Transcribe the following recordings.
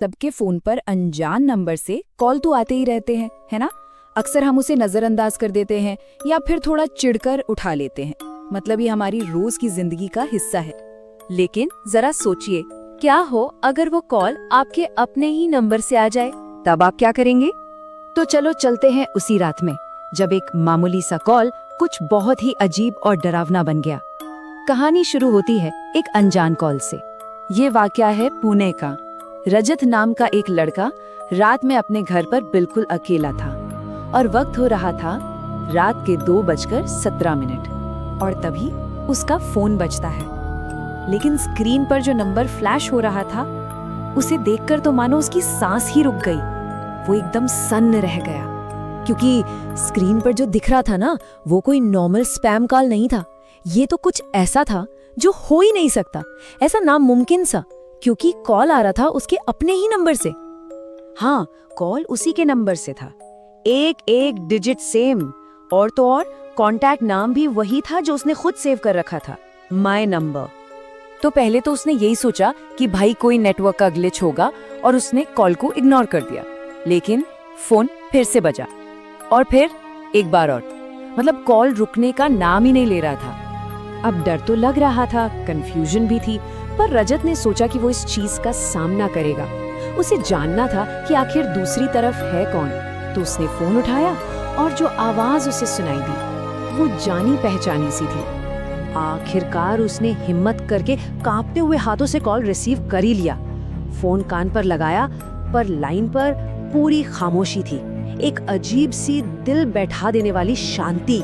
सबके फोन पर अनजान नंबर से कॉल तो आते ही रहते हैं, है ना। अक्सर हम उसे नजरअंदाज कर देते हैं या फिर थोड़ा चिढ़कर उठा लेते हैं। मतलब ये हमारी रोज की जिंदगी का हिस्सा है। लेकिन जरा सोचिए, क्या हो अगर वो कॉल आपके अपने ही नंबर से आ जाए, तब आप क्या करेंगे? तो चलो चलते हैं उसी रात में, जब एक मामूली सा कॉल कुछ बहुत ही अजीब और डरावना बन गया। कहानी शुरू होती है एक अनजान कॉल से। ये वाकया है पुणे का। रजत नाम का एक लड़का रात में अपने घर पर बिल्कुल अकेला था और वक्त हो रहा था रात के 2:17। और तभी उसका फोन बजता है, लेकिन स्क्रीन पर जो नंबर फ्लैश हो रहा था उसे देखकर तो मानो उसकी सांस ही रुक गई। वो एकदम सन्न रह गया, क्योंकि स्क्रीन पर जो दिख रहा था ना, वो कोई नॉर्मल स्पैम कॉल नहीं था। ये तो कुछ ऐसा था जो हो ही नहीं सकता, ऐसा नामुमकिन सा, क्योंकि कॉल आ रहा था उसके अपने ही नंबर से। हाँ, कॉल उसी के नंबर से था, एक डिजिट सेम, और तो और कॉन्टैक्ट नाम भी वही था जो उसने खुद सेव कर रखा था, माय नंबर। तो पहले तो उसने यही सोचा कि भाई कोई नेटवर्क का ग्लिच होगा और उसने कॉल को इग्नोर कर दिया। लेकिन फोन फिर से बजा और फिर एक बार और, मतलब कॉल रुकने का नाम ही नहीं ले रहा था। अब डर तो लग रहा था, कंफ्यूजन भी थी, पर रजत ने सोचा कि वो इस चीज का सामना करेगा। उसे जानना था कि आखिर दूसरी तरफ है कौन। तो उसने फोन उठाया और जो आवाज उसे सुनाई दी वो जानी पहचानी सी थी। आखिरकार उसने हिम्मत करके कांपते हुए हाथों से कॉल रिसीव कर ही लिया। फोन कान पर लगाया, पर लाइन पर पूरी खामोशी थी, एक अजीब सी दिल बैठा देने वाली शांति।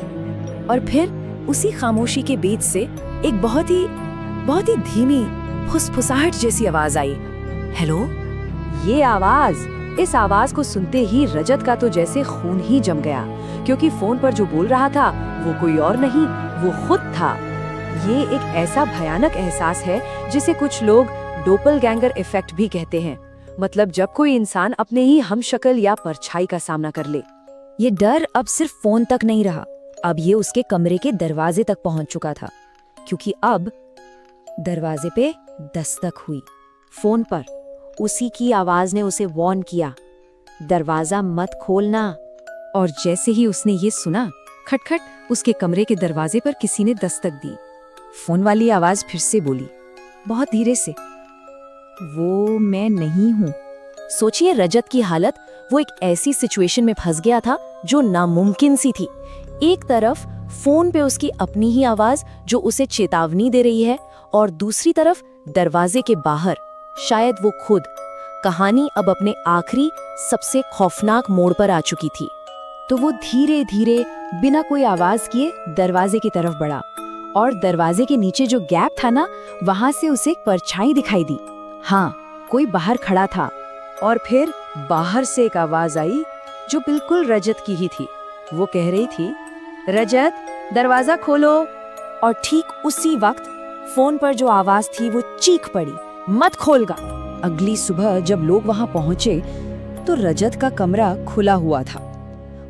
और फिर उसी खामोशी के बीच से एक बहुत ही धीमी फुसफुसाहट जैसी आवाज आई, हेलो। ये आवाज, इस आवाज को सुनते ही रजत का तो जैसे खून ही जम गया, क्योंकि फोन पर जो बोल रहा था वो कोई और नहीं, वो खुद था। ये एक ऐसा भयानक एहसास है जिसे कुछ लोग डोपलगैंगर इफेक्ट भी कहते हैं। मतलब जब कोई इंसान अपने ही हमशक्ल या परछाई का सामना कर ले। ये डर अब सिर्फ फोन तक नहीं रहा, अब ये उसके कमरे के दरवाजे तक पहुंच चुका था, क्योंकि अब दरवाजे पे दस्तक हुई। फोन पर उसी की आवाज ने उसे वार्न किया, दरवाजा मत खोलना। और जैसे ही उसने ये सुना, खटखट, उसके कमरे के दरवाजे पर किसी ने दस्तक दी। फोन वाली आवाज फिर से बोली, बहुत धीरे से, वो मैं नहीं हूँ। सोचिए रजत की हालत। वो एक ऐसी सिचुएशन में फंस गया था जो नामुमकिन सी थी। एक तरफ फोन पे उसकी अपनी ही आवाज जो उसे चेतावनी दे रही है, और दूसरी तरफ दरवाजे के बाहर शायद वो खुद। कहानी अब अपने आखिरी सबसे खौफनाक मोड़ पर आ चुकी थी। तो वो धीरे धीरे बिना कोई आवाज किए दरवाजे की तरफ बढ़ा, और दरवाजे के नीचे जो गैप था ना, वहां से उसे एक परछाई दिखाई दी। हाँ, कोई बाहर खड़ा था। और फिर बाहर से एक आवाज आई जो बिल्कुल रजत की ही थी। वो कह रही थी, रजत, दरवाजा खोलो। और ठीक उसी वक्त फोन पर जो आवाज थी वो चीख पड़ी, मत खोलगा। अगली सुबह जब लोग वहां पहुंचे तो रजत का कमरा खुला हुआ था,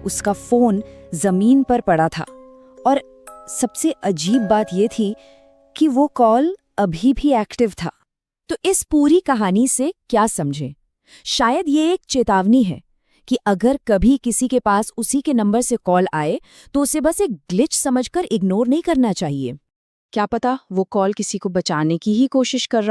उसका फोन जमीन पर पड़ा था, और सबसे अजीब बात ये थी कि वो कॉल अभी भी एक्टिव था। तो इस पूरी कहानी से क्या समझे? शायद ये एक चेतावनी है कि अगर कभी किसी के पास उसी के नंबर से कॉल आए तो उसे बस एक ग्लिच समझकर इग्नोर नहीं करना चाहिए। क्या पता वो कॉल किसी को बचाने की ही कोशिश कर रहा